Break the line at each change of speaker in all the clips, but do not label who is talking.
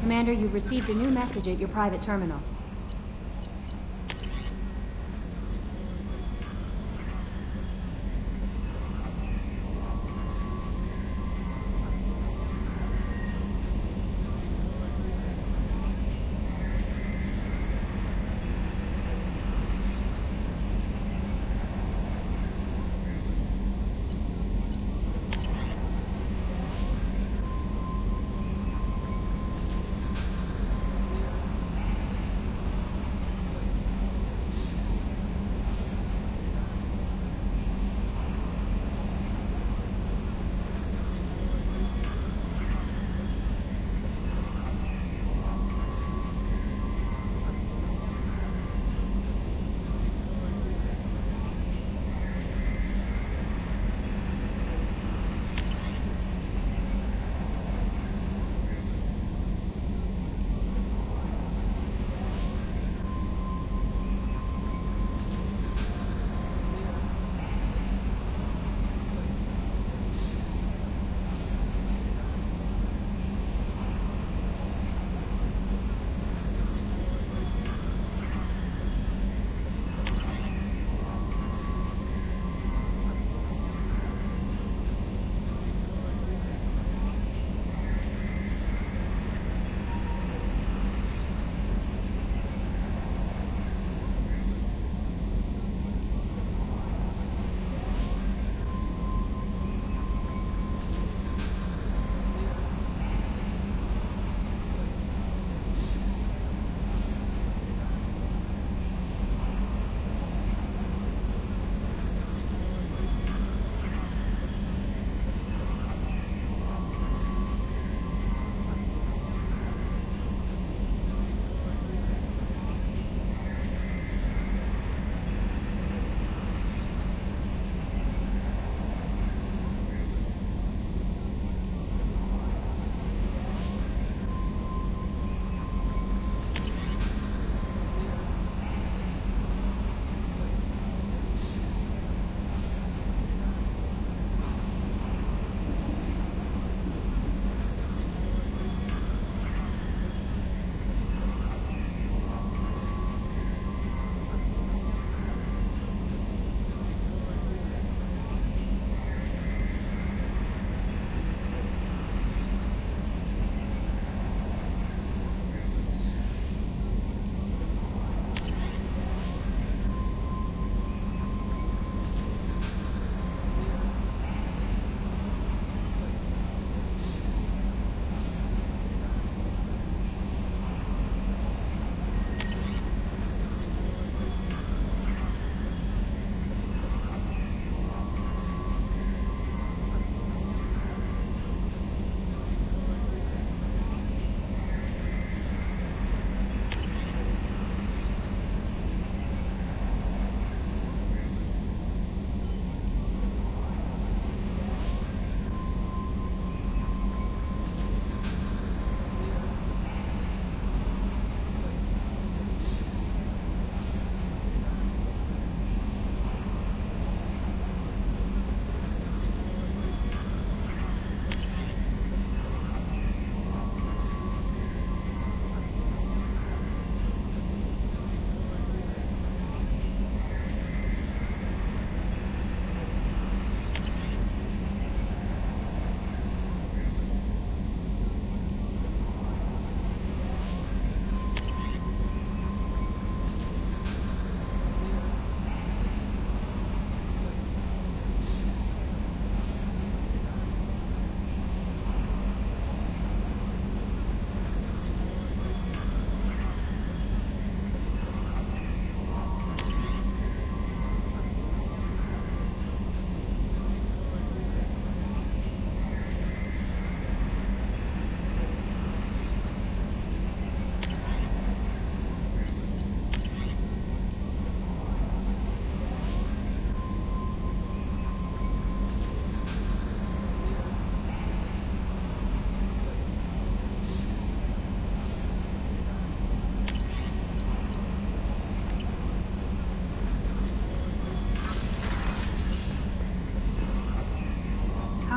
Commander, you've received a new message at your private terminal.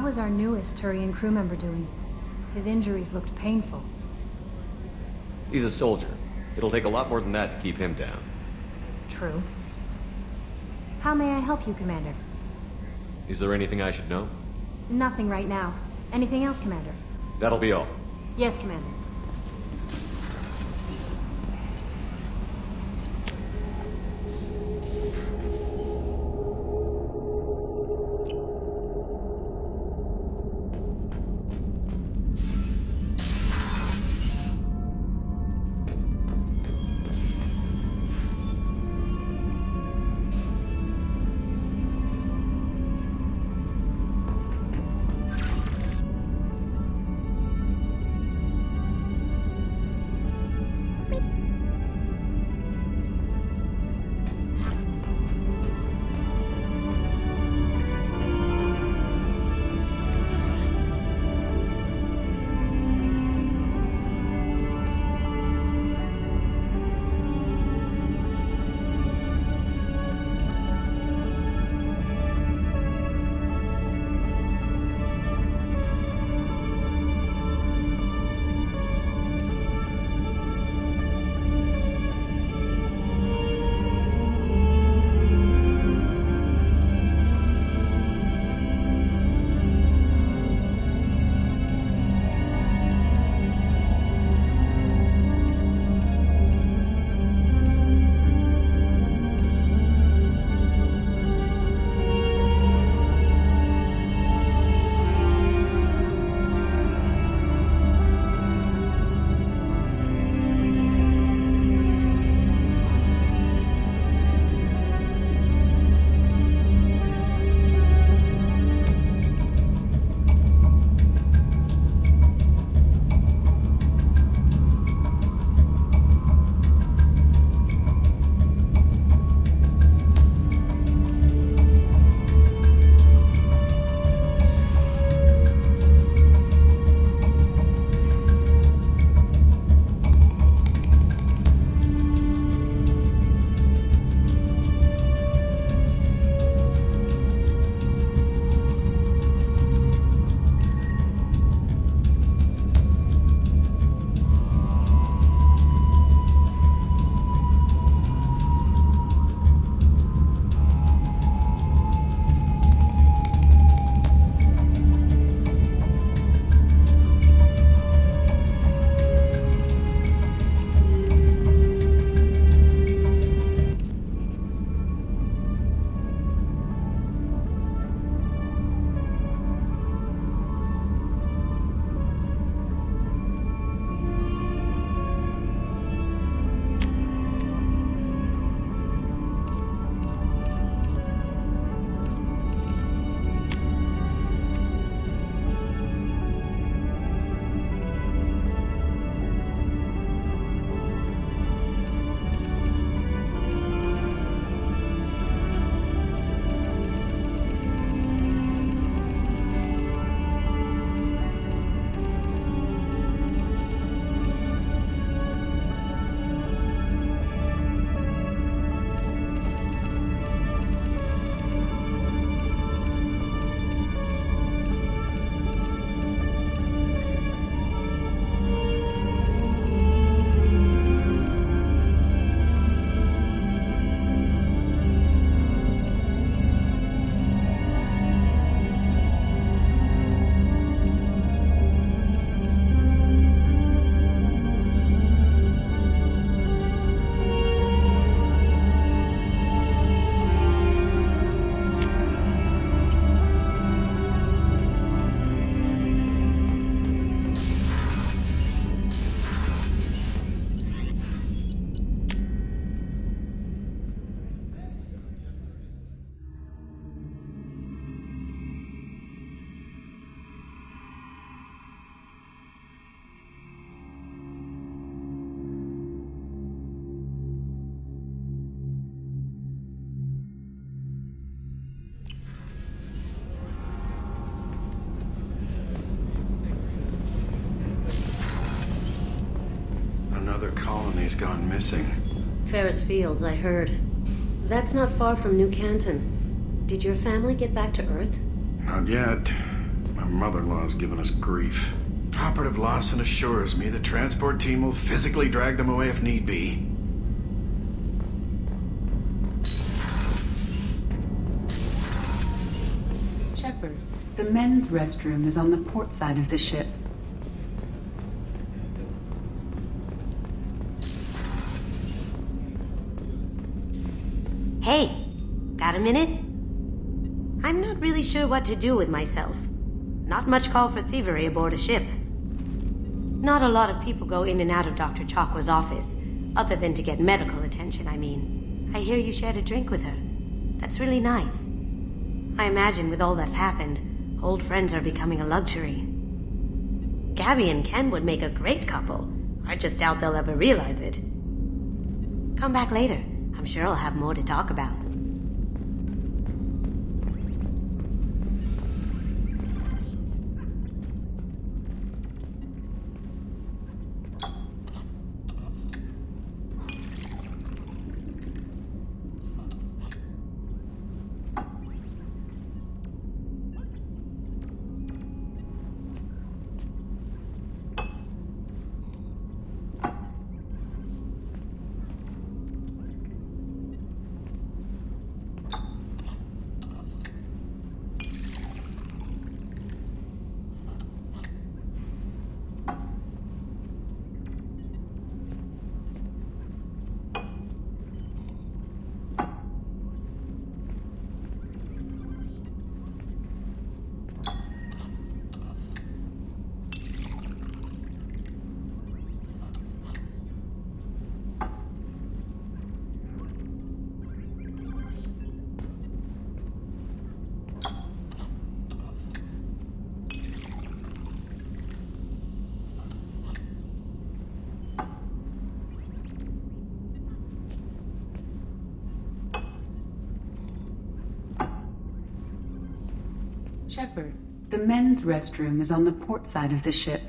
How is our newest Turian crew member doing? His injuries looked painful.
He's a soldier. It'll take a lot more than that to keep him down.
True. How may I help you, Commander?
Is there anything I should know?
Nothing right now. Anything else, Commander?
That'll be all.
Yes, Commander.
Colony's gone missing.
Ferris Fields, I heard. That's not far from New Canton. Did your family get back to Earth?
Not yet. My mother-in-law's given us grief. Operative Lawson assures me the transport team will physically drag them away if need be.
Shepard, the men's restroom is on the port side of the ship.
Hey, got a minute? I'm not really sure what to do with myself. Not much call for thievery aboard a ship. Not a lot of people go in and out of Dr. Chakwa's office, other than to get medical attention, I mean. I hear you shared a drink with her. That's really nice. I imagine with all that's happened, old friends are becoming a luxury. Gabby and Ken would make a great couple. I just doubt they'll ever realize it. Come back later. I'm sure I'll have more to talk about.
Shepard, the men's restroom is on the port side of the ship.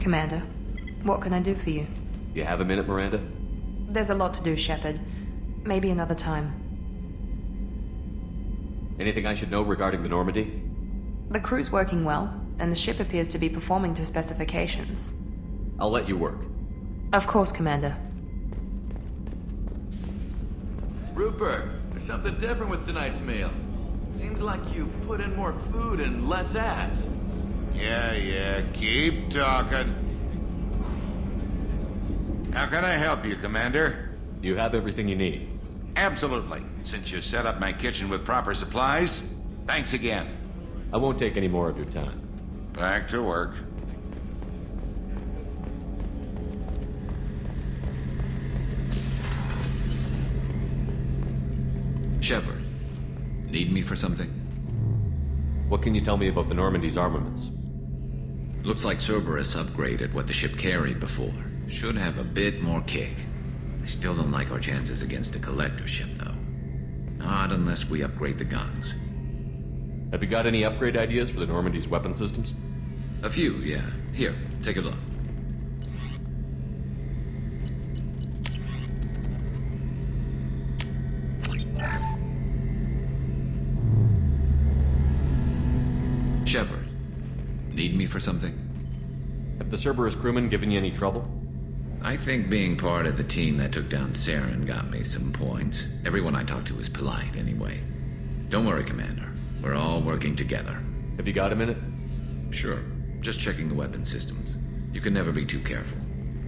Commander, what can I do for you?
You have a minute, Miranda?
There's a lot to do, Shepard. Maybe another time.
Anything I should know regarding the Normandy?
The crew's working well, and the ship appears to be performing to specifications.
I'll let you work.
Of course, Commander.
Rupert, there's something different with tonight's meal. Seems like you put in more food and less ass.
Yeah, keep talking. How can I help you, Commander?
You have everything you need.
Absolutely. Since you set up my kitchen with proper supplies, thanks again.
I won't take any more of your time.
Back to work.
Shepard, need me for something?
What can you tell me about the Normandy's armaments?
Looks like Cerberus upgraded what the ship carried before. Should have a bit more kick. I still don't like our chances against a collector ship, though. Not unless we upgrade the guns.
Have you got any upgrade ideas for the Normandy's weapon systems?
A few, yeah. Here, take a look. Shepard, need me for something?
Have the Cerberus crewmen given you any trouble?
I think being part of the team that took down Saren got me some points. Everyone I talked to was polite anyway. Don't worry, Commander. We're all working together.
Have you got a minute?
Sure. Just checking the weapon systems. You can never be too careful.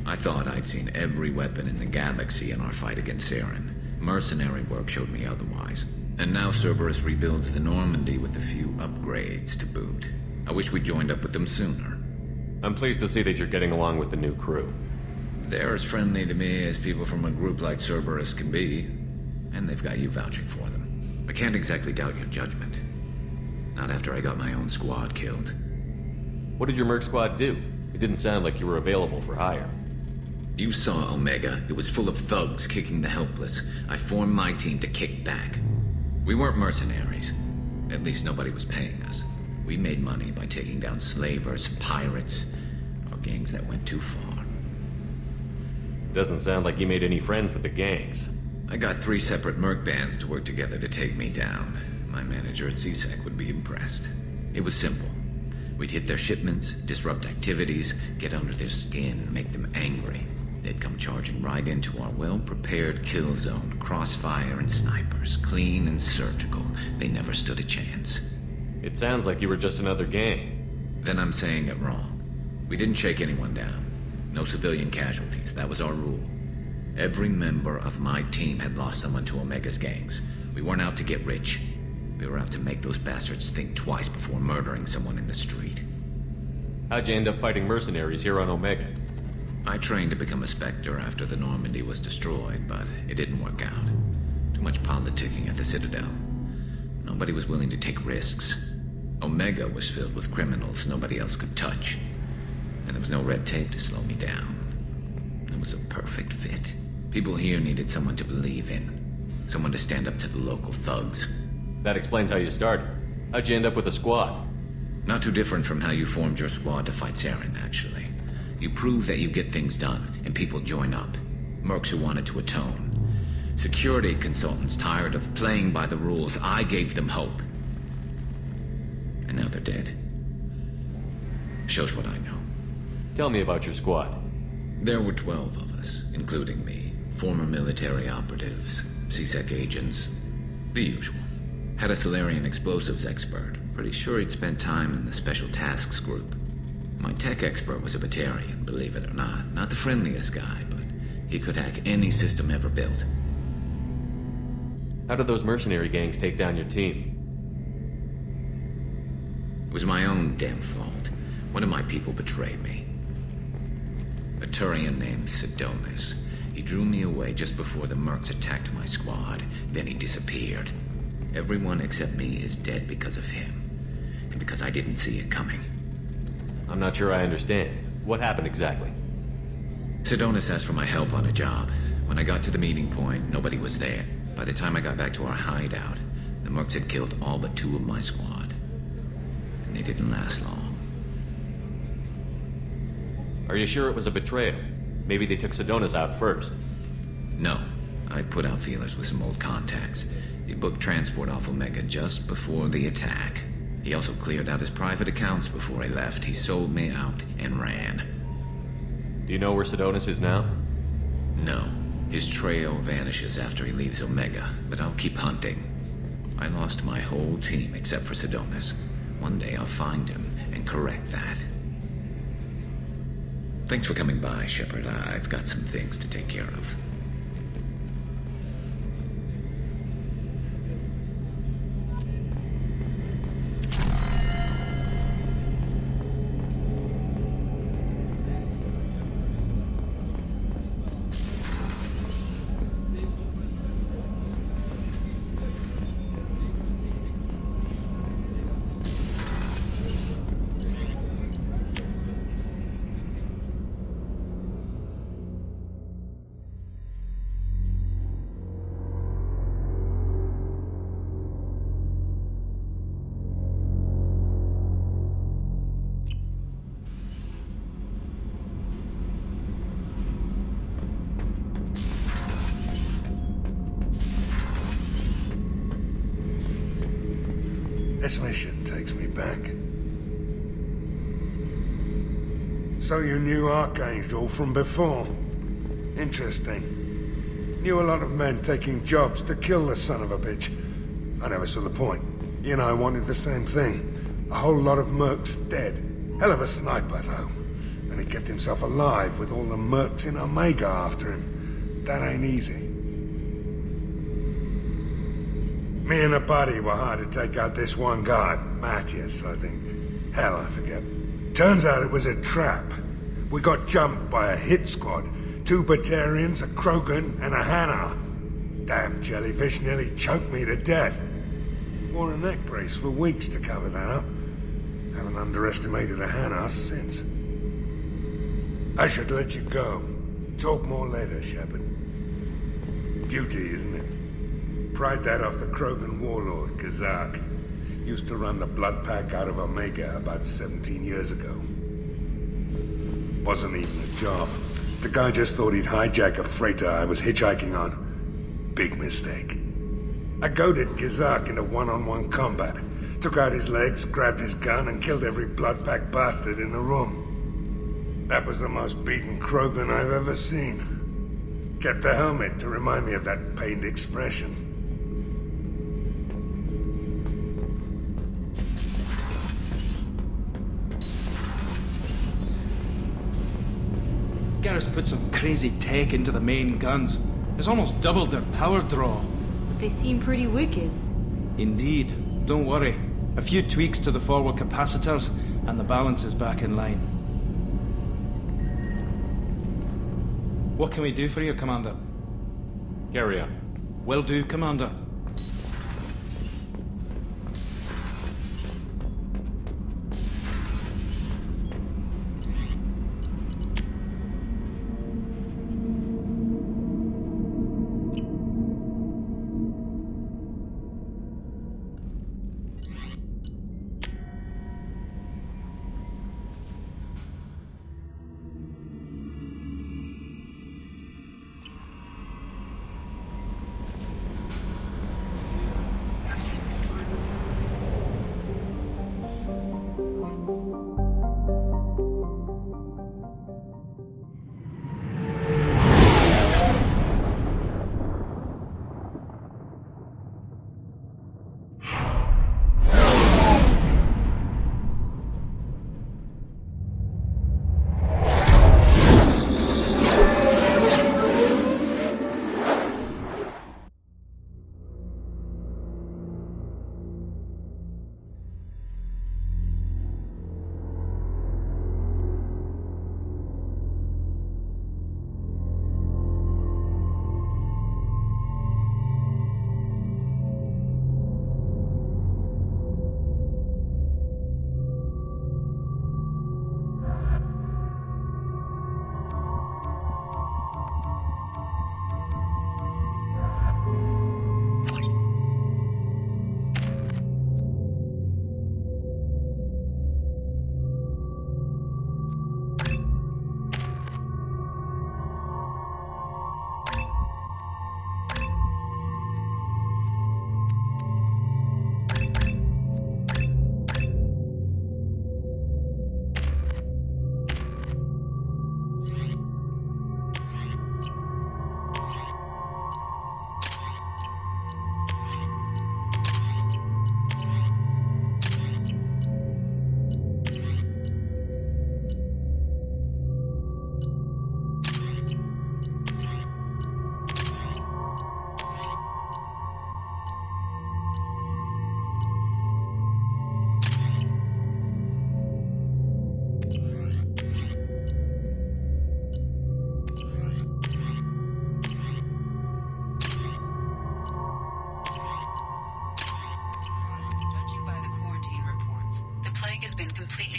I thought I'd seen every weapon in the galaxy in our fight against Saren. Mercenary work showed me otherwise. And now Cerberus rebuilds the Normandy with a few upgrades to boot. I wish we'd joined up with them sooner.
I'm pleased to see that you're getting along with the new crew.
They're as friendly to me as people from a group like Cerberus can be. And they've got you vouching for them. I can't exactly doubt your judgment. Not after I got my own squad killed.
What did your merc squad do? It didn't sound like you were available for hire.
You saw Omega. It was full of thugs kicking the helpless. I formed my team to kick back. We weren't mercenaries. At least nobody was paying us. We made money by taking down slavers, pirates, or gangs that went too far.
Doesn't sound like you made any friends with the gangs.
I got 3 separate merc bands to work together to take me down. My manager at CSEC would be impressed. It was simple. We'd hit their shipments, disrupt activities, get under their skin, make them angry. They'd come charging right into our well-prepared kill zone, crossfire and snipers, clean and surgical. They never stood a chance.
It sounds like you were just another gang.
Then I'm saying it wrong. We didn't shake anyone down. No civilian casualties, that was our rule. Every member of my team had lost someone to Omega's gangs. We weren't out to get rich. We were out to make those bastards think twice before murdering someone in the street.
How'd you end up fighting mercenaries here on Omega?
I trained to become a Spectre after the Normandy was destroyed, but it didn't work out. Too much politicking at the Citadel. Nobody was willing to take risks. Omega was filled with criminals nobody else could touch. And there was no red tape to slow me down. It was a perfect fit. People here needed someone to believe in. Someone to stand up to the local thugs.
That explains how you started. How'd you end up with a squad?
Not too different from how you formed your squad to fight Saren, actually. You prove that you get things done, and people join up. Mercs who wanted to atone. Security consultants tired of playing by the rules. I gave them hope. And now they're dead. Shows what I know.
Tell me about your squad.
There were 12 of us, including me. Former military operatives, CSEC agents, the usual. Had a Solarian explosives expert. Pretty sure he'd spent time in the Special Tasks group. My tech expert was a Batarian, believe it or not. Not the friendliest guy, but he could hack any system ever built.
How did those mercenary gangs take down your team?
It was my own damn fault. One of my people betrayed me. A Turian named Sidonis. He drew me away just before the mercs attacked my squad. Then he disappeared. Everyone except me is dead because of him. And because I didn't see it coming.
I'm not sure I understand. What happened exactly?
Sidonis asked for my help on a job. When I got to the meeting point, nobody was there. By the time I got back to our hideout, the mercs had killed all but 2 of my squad. And they didn't last long.
Are you sure it was a betrayal? Maybe they took Sidonis out first.
No. I put out feelers with some old contacts. He booked transport off Omega just before the attack. He also cleared out his private accounts before he left. He sold me out and ran.
Do you know where Sidonis is now?
No. His trail vanishes after he leaves Omega, but I'll keep hunting. I lost my whole team except for Sidonis. One day I'll find him and correct that. Thanks for coming by, Shepard. I've got some things to take care of.
This mission takes me back. So you knew Archangel from before? Interesting. Knew a lot of men taking jobs to kill the son of a bitch. I never saw the point. He and I wanted the same thing. A whole lot of mercs dead. Hell of a sniper, though. And he kept himself alive with all the mercs in Omega after him. That ain't easy. Me and a buddy were hard to take out this one guard, Matthias, I think. Hell, I forget. Turns out it was a trap. We got jumped by a hit squad. 2 Batarians, a Krogan, and a Hanar. Damn jellyfish nearly choked me to death. Wore a neck brace for weeks to cover that up. Haven't underestimated a Hanar since. I should let you go. Talk more later, Shepard. Beauty, isn't it? Pried that off the Krogan warlord, Kazak. Used to run the Blood Pack out of Omega about 17 years ago. Wasn't even a job. The guy just thought he'd hijack a freighter I was hitchhiking on. Big mistake. I goaded Kazak into one-on-one combat. Took out his legs, grabbed his gun, and killed every Blood Pack bastard in the room. That was the most beaten Krogan I've ever seen. Kept a helmet to remind me of that pained expression.
Garrus put some crazy tech into the main guns. It's almost doubled their power draw.
They seem pretty wicked.
Indeed. Don't worry. A few tweaks to the forward capacitors, and the balance is back in line. What can we do for you, Commander?
Carry on.
Will do, Commander.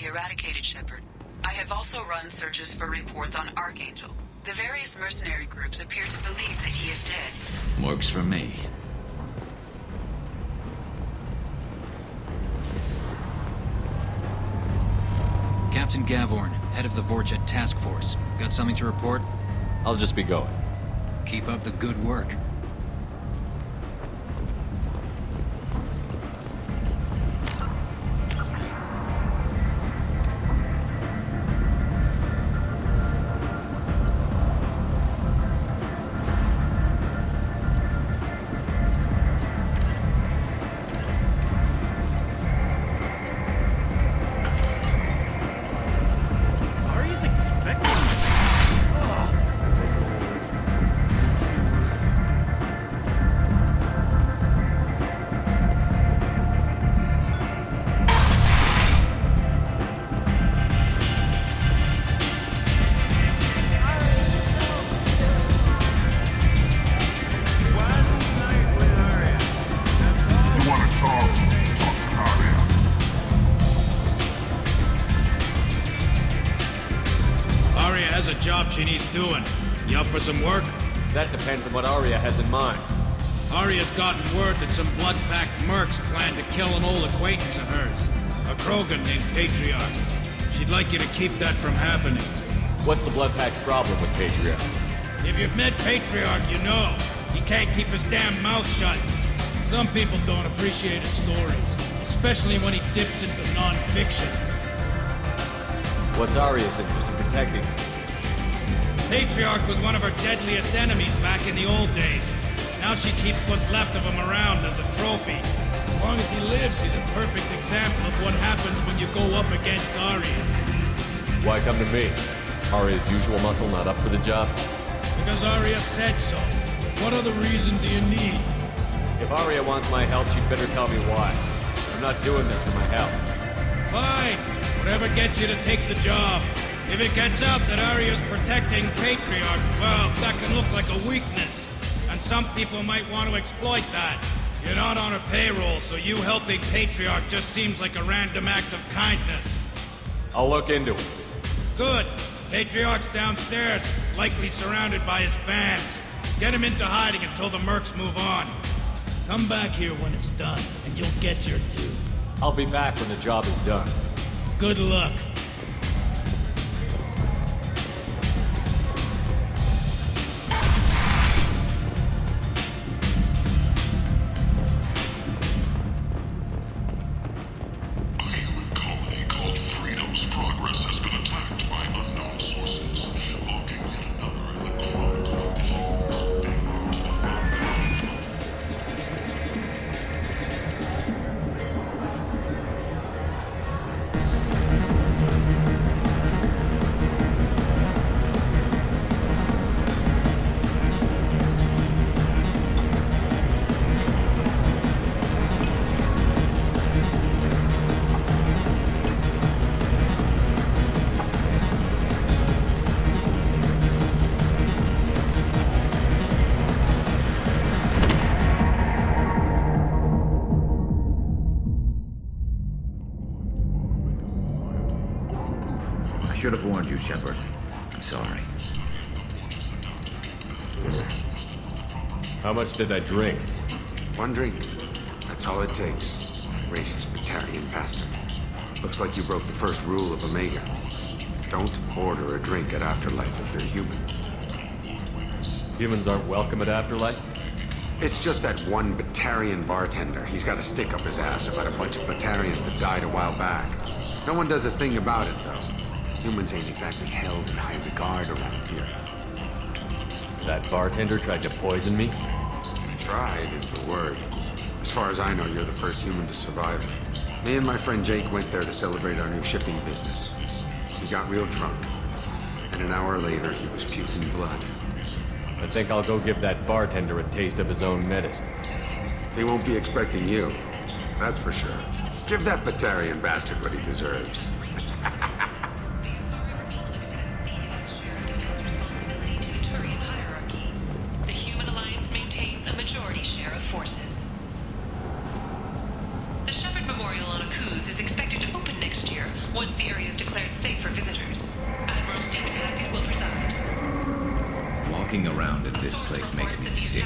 Eradicated, Shepard. I have also run searches for reports on Archangel. The various mercenary groups appear to believe that he is dead.
Works for me.
Captain Gavorn, head of the Vorjet Task Force. Got something to report?
I'll just be going.
Keep up the good work.
she needs doing. You up for some work?
That depends on what Arya has in mind.
Arya's gotten word that some blood-packed mercs plan to kill an old acquaintance of hers. A Krogan named Patriarch. She'd like you to keep that from happening.
What's the Bloodpack's problem with Patriarch?
If you've met Patriarch, you know. He can't keep his damn mouth shut. Some people don't appreciate his stories, especially when he dips into non-fiction.
What's Arya's interest in protecting him?
Patriarch was one of her deadliest enemies back in the old days. Now she keeps what's left of him around as a trophy. As long as he lives, he's a perfect example of what happens when you go up against Arya.
Why come to me? Arya's usual muscle not up for the job?
Because Arya said so. What other reason do you need?
If Arya wants my help, she'd better tell me why. I'm not doing this for my help.
Fine. Whatever gets you to take the job. If it gets out that Arya's protecting Patriarch, well, that can look like a weakness. And some people might want to exploit that. You're not on her payroll, so you helping Patriarch just seems like a random act of kindness.
I'll look into it.
Good. Patriarch's downstairs, likely surrounded by his fans. Get him into hiding until the mercs move on. Come back here when it's done, and you'll get your due.
I'll be back when the job is done.
Good luck.
I should have warned you, Shepard. I'm sorry.
How much did I drink?
One drink. That's all it takes. Racist Batarian bastard. Looks like you broke the first rule of Omega. Don't order a drink at Afterlife if you're human.
Humans aren't welcome at Afterlife?
It's just that one Batarian bartender. He's got a stick up his ass about a bunch of Batarians that died a while back. No one does a thing about it, though. Humans ain't exactly held in high regard around here.
That bartender tried to poison me?
Tried is the word. As far as I know, you're the first human to survive it. Me and my friend Jake went there to celebrate our new shipping business. He got real drunk, and an hour later he was puking blood.
I think I'll go give that bartender a taste of his own medicine.
He won't be expecting you, that's for sure. Give that Batarian bastard what he deserves.
The Human Alliance maintains a majority share of forces. The Shepard Memorial on Akuz is expected to open next year once the area is declared safe for visitors. Admiral Stephen Hackett will preside.
Walking around in this place makes me sick.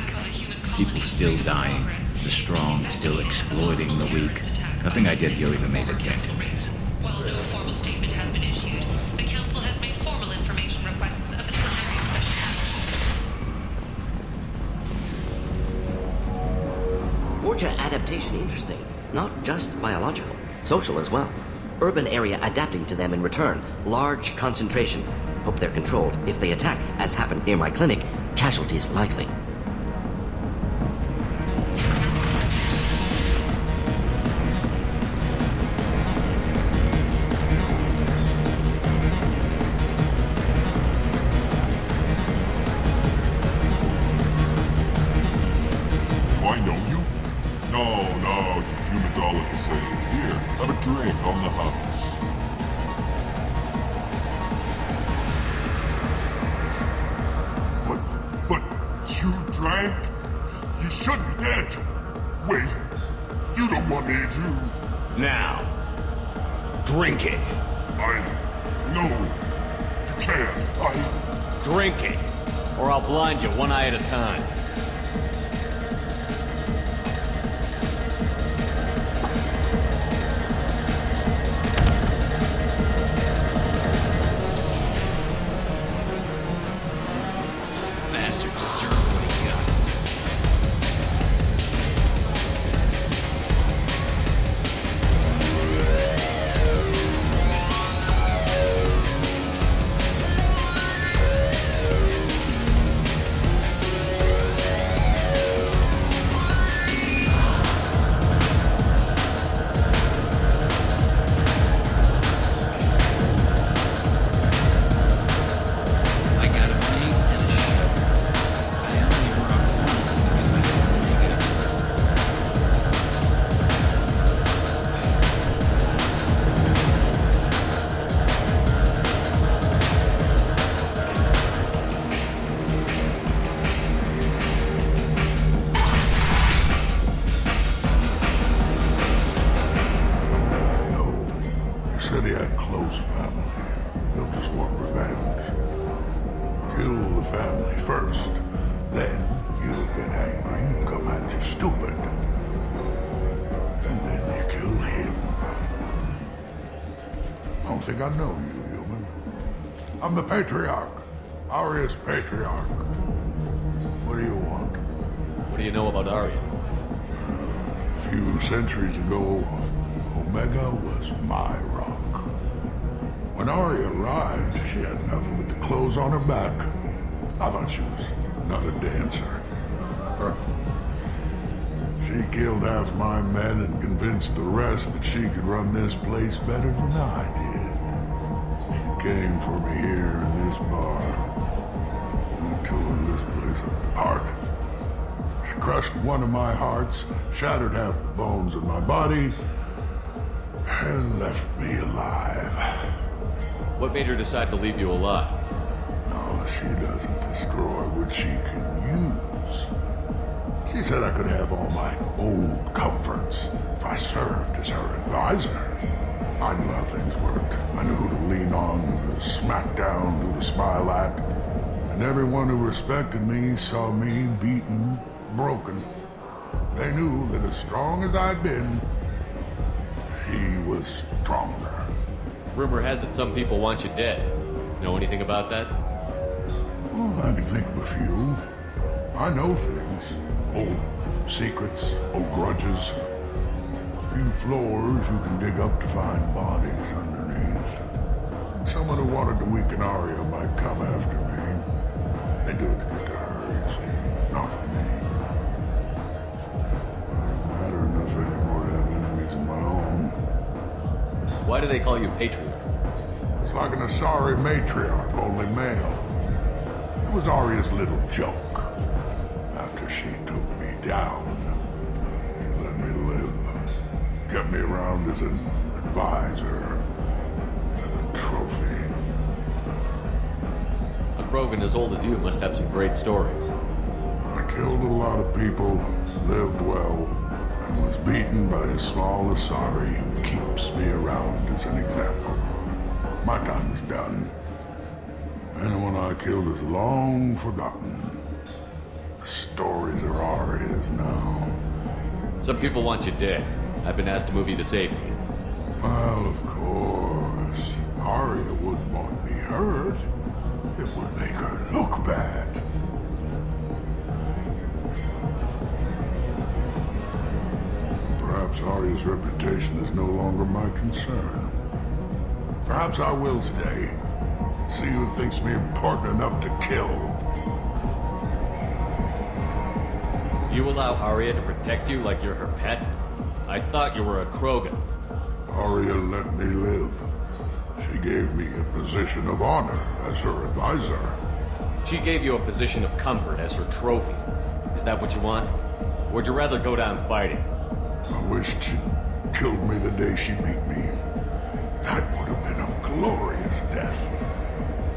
People still dying, the strong still exploiting the weak. Nothing I did here even made a dent in this.
While no formal statement has been issued, the Council has made formal information requests of the Solarian Special Task.
Vorcha adaptation interesting. Not just biological, social as well. Urban area adapting to them in return. Large concentration. Hope they're controlled. If they attack, as happened near my clinic, casualties likely.
Do I know you? No, you humans all look the same. Here, have a drink on the house. But you drank? You should be dead. Wait, you don't want me to.
Now, drink it.
No, you can't.
Drink it, or I'll blind you one eye at a time.
Bastard deserved what he got. I got a mate and a ship. I only brought one really to make it.
No. He said he had close family. They'll just want revenge. Kill the family first. Then you'll get angry and come at you stupid. And then you kill him. I don't think I know you, human. I'm the Patriarch. Arius Patriarch. What do you want?
What do you know about Arya?
A few centuries ago, Omega was my rock. When Arya arrived, she had nothing but the clothes on her back. I thought she was another dancer. She killed half my men and convinced the rest that she could run this place better than I did. She came for me here in this bar. We tore this place apart. She crushed one of my hearts, shattered half the bones in my body, and left me alive.
What made her decide to leave you alive?
No, she doesn't destroy what she can use. She said I could have all my old comforts if I served as her advisor. I knew how things worked. I knew who to lean on, who to smack down, who to smile at. And everyone who respected me saw me beaten, broken. They knew that as strong as I'd been, she was stronger.
Rumor has it some people want you dead. Know anything about that?
Well, I can think of a few. I know things. Old secrets, old grudges. A few floors you can dig up to find bodies underneath. Someone who wanted to weaken Arya might come after me. They do it to get to her, you see, not for me. I don't matter enough anymore to have enemies of my own.
Why do they call you Patriot?
It's like an Asari matriarch, only male. It was Arya's little joke. After she took me down, she let me live. Kept me around as an advisor, as a trophy.
A Krogan as old as you must have some great stories.
I killed a lot of people, lived well, and was beaten by a small Asari who keeps me around as an example. My time is done. Anyone I killed is long forgotten. The stories are Arya's now.
Some people want you dead. I've been asked to move you to safety.
Well, of course. Arya wouldn't want me hurt. It would make her look bad. Perhaps Arya's reputation is no longer my concern. Perhaps I will stay. See who thinks me important enough to kill.
You allow Arya to protect you like you're her pet? I thought you were a Krogan.
Arya let me live. She gave me a position of honor as her advisor.
She gave you a position of comfort as her trophy. Is that what you want? Or would you rather go down fighting?
I wished she'd killed me the day she beat me. That would have been a glorious death.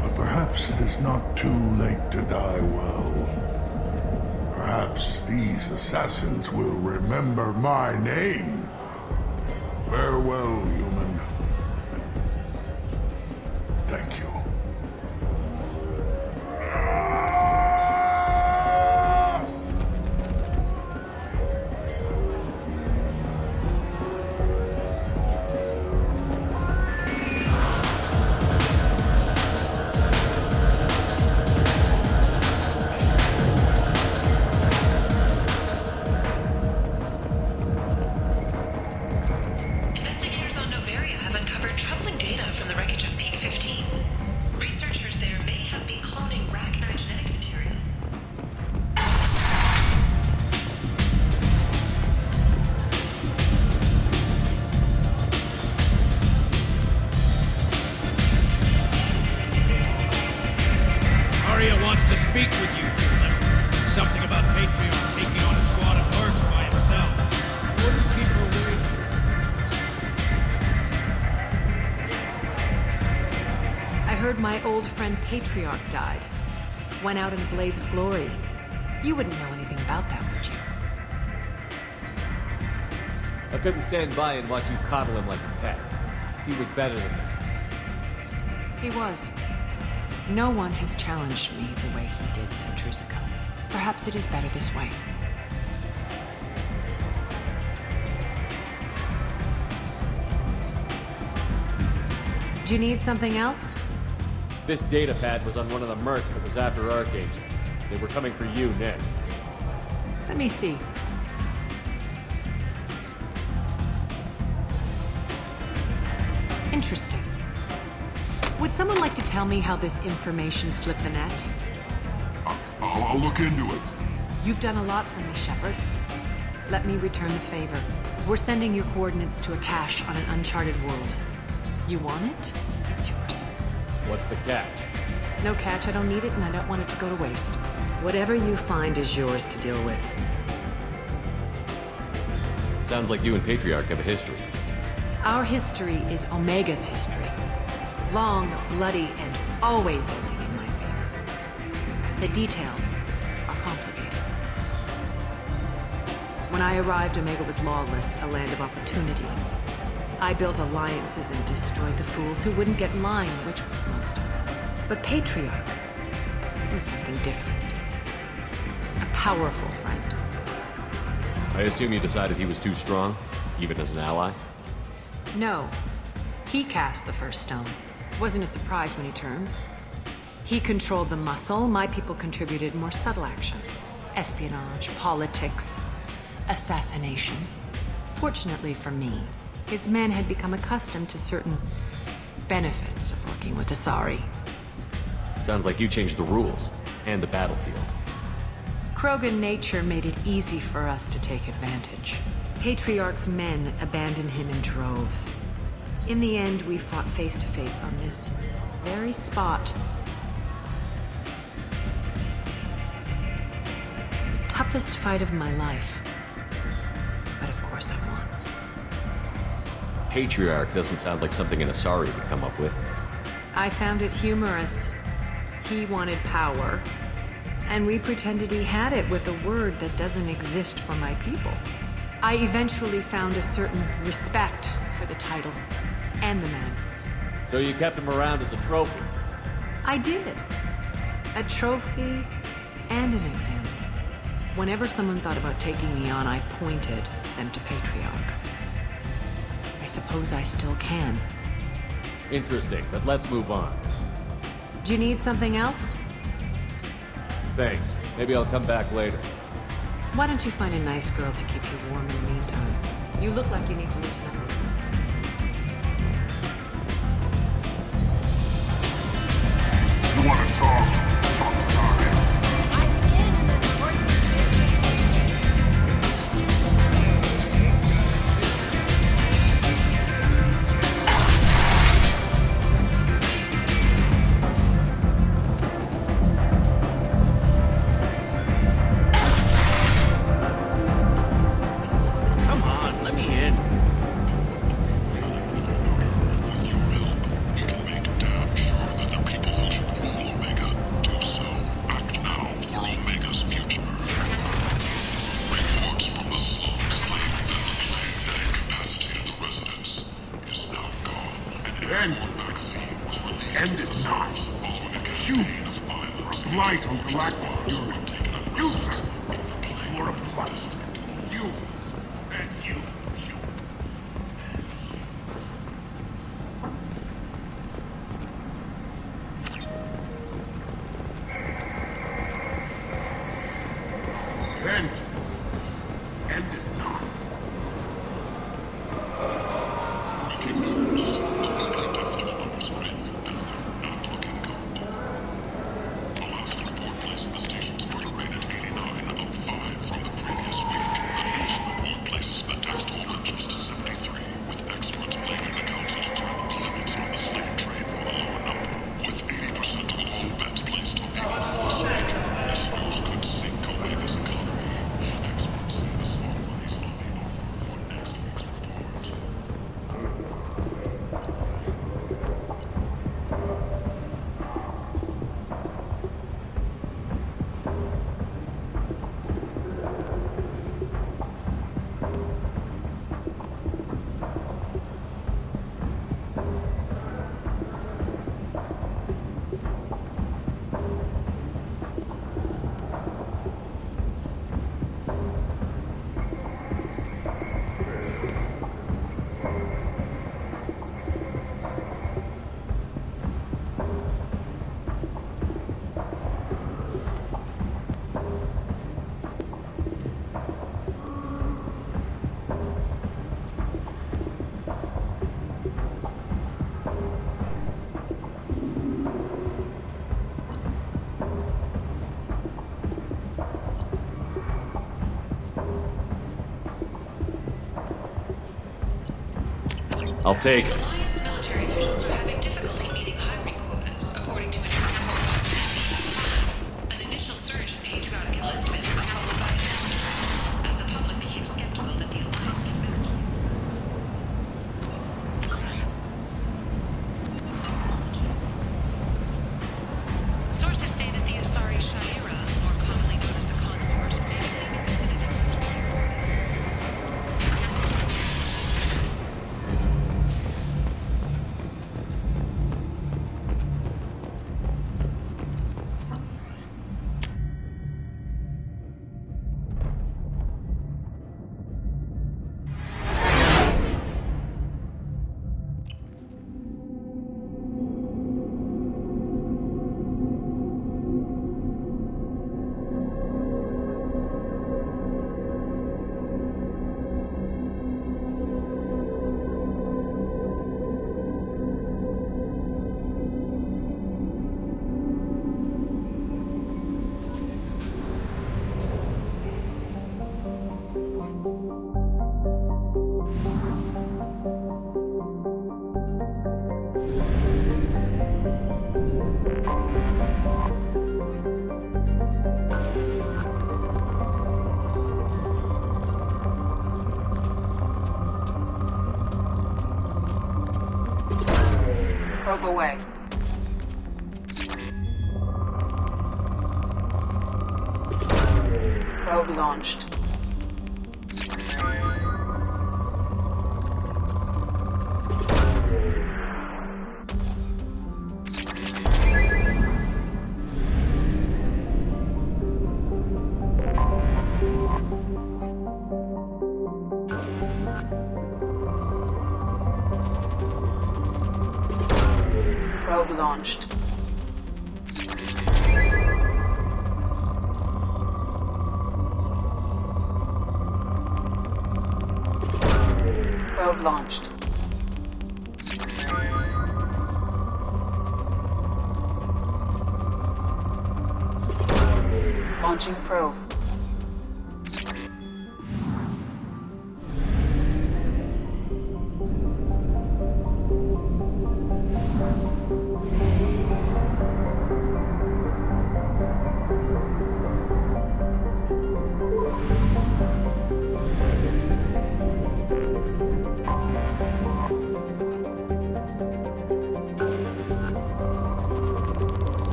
But perhaps it is not too late to die well. Perhaps these assassins will remember my name. Farewell, human. Thank you.
uncovered troubling data from the wreckage of Peak 15. Researchers there may have been cloning Rachni genetic material.
Arya wants to speak with you, Tulip. Something about Patriarch taking on a squad of mercs by himself. Wouldn't keep her waiting.
I heard my old friend Patriarch died. Went out in a blaze of glory. You wouldn't know anything about that, would you?
I couldn't stand by and watch you coddle him like a pet. He was better than me.
He was. No one has challenged me the way he did centuries ago. Perhaps it is better this way. Do you need something else?
This data pad was on one of the mercs that was after Archangel. They were coming for you next.
Let me see. Interesting. Would someone like to tell me how this information slipped the net?
I'll look into it.
You've done a lot for me, Shepard. Let me return the favor. We're sending your coordinates to a cache on an uncharted world. You want it? It's yours.
What's the catch?
No catch, I don't need it, and I don't want it to go to waste. Whatever you find is yours to deal with.
Sounds like you and Patriarch have a history.
Our history is Omega's history. Long, bloody, and always ending in my favor. The details are complicated. When I arrived, Omega was lawless, a land of opportunity. I built alliances and destroyed the fools who wouldn't get in line, which was most of them. But Patriarch was something different. A powerful friend.
I assume you decided he was too strong, even as an ally?
No. He cast the first stone. Wasn't a surprise when he turned. He controlled the muscle. My people contributed more subtle action. Espionage, politics, assassination. Fortunately for me, his men had become accustomed to certain benefits of working with Asari.
Sounds like you changed the rules, and the battlefield.
Krogan nature made it easy for us to take advantage. Patriarch's men abandoned him in droves. In the end, we fought face to face on this very spot. The toughest fight of my life. But of course I won.
Patriarch doesn't sound like something an Asari would come up with.
I found it humorous. He wanted power, and we pretended he had it with a word that doesn't exist for my people. I eventually found a certain respect for the title and the man.
So you kept him around as a trophy?
I did. A trophy and an example. Whenever someone thought about taking me on, I pointed them to Patriarch. I suppose I still can.
Interesting, but let's move on.
Do you need something else?
Thanks. Maybe I'll come back later.
Why don't you find a nice girl to keep you warm in the meantime? You look like you need to loosen up.
You want to talk? Talk about it.
Come on, let me in.
End is not. Humans are a blight on galactic purity. You, sir, you are a blight. You and you. End. End is not. We can use
I'll take it.
Alliance military officials are having difficulty meeting hiring quotas, according to a report by an initial surge in patriotic enlistment was followed by a downturn, as the public became skeptical that the Alliance could match. Sources say that the Asari Shaira, more commonly known as the Consort, may be leaving the
Probe away. Probe launched. Probe launched. Probe launched. Launching probe.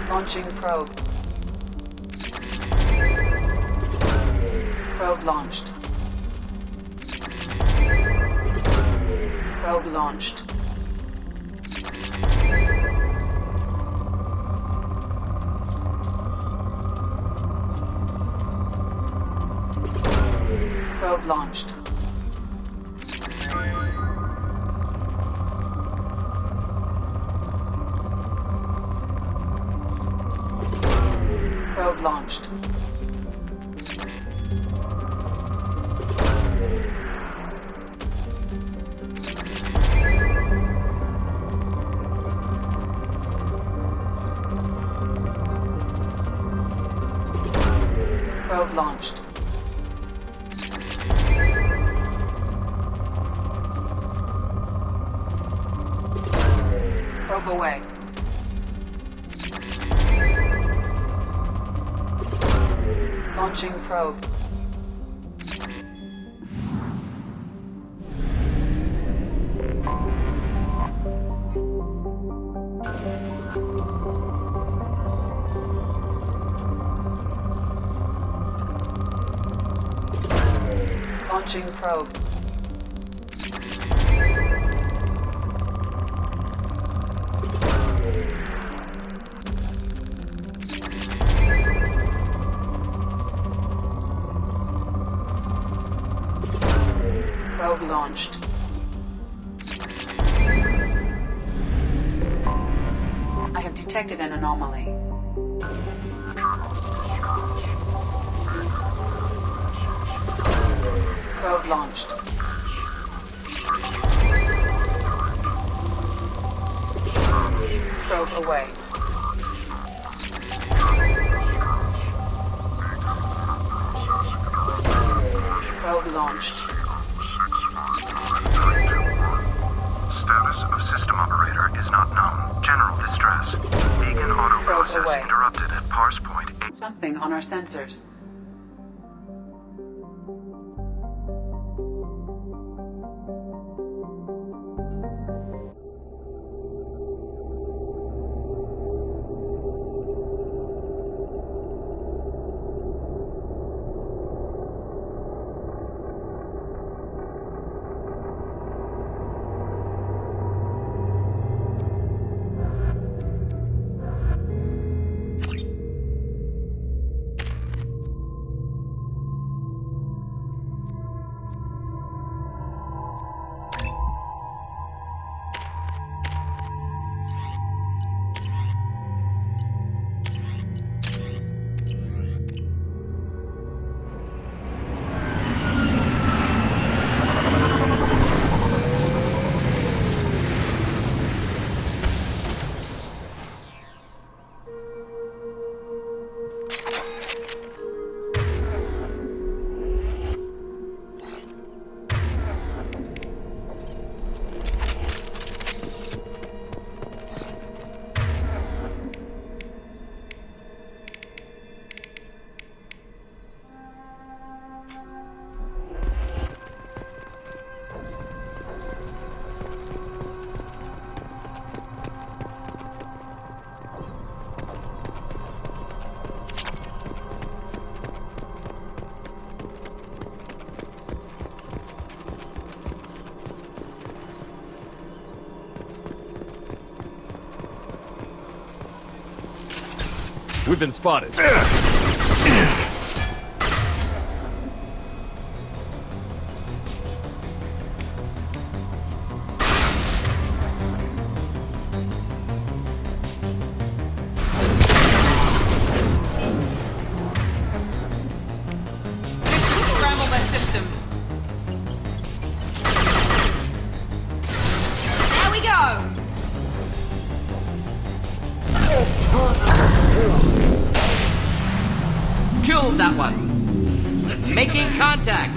Launching probe. Probe launched. Probe launched. Probe launched. Probe launched. Probe launched. Probe away. Launching probe. Launching probe. Probe launched. I have detected an anomaly. Probe launched. Probe away. Probe launched.
Status of system operator is not known. General distress. Beacon auto process interrupted at parse point 8.
Something on our sensors.
We've been spotted.
Scramble their systems.
There we go!
Killed that one. Making contact.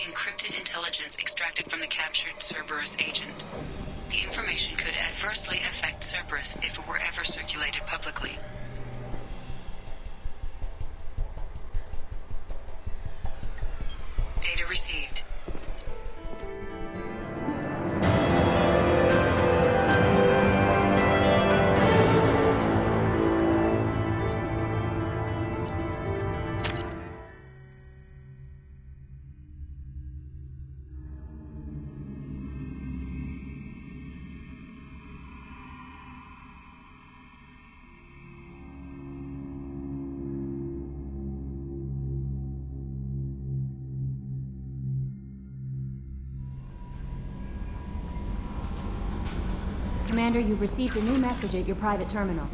encrypted intelligence extracted from the captured Cerberus agent. The information could adversely affect Cerberus if it were ever circulated publicly. Data received.
Commander, you've received a new message at your private terminal.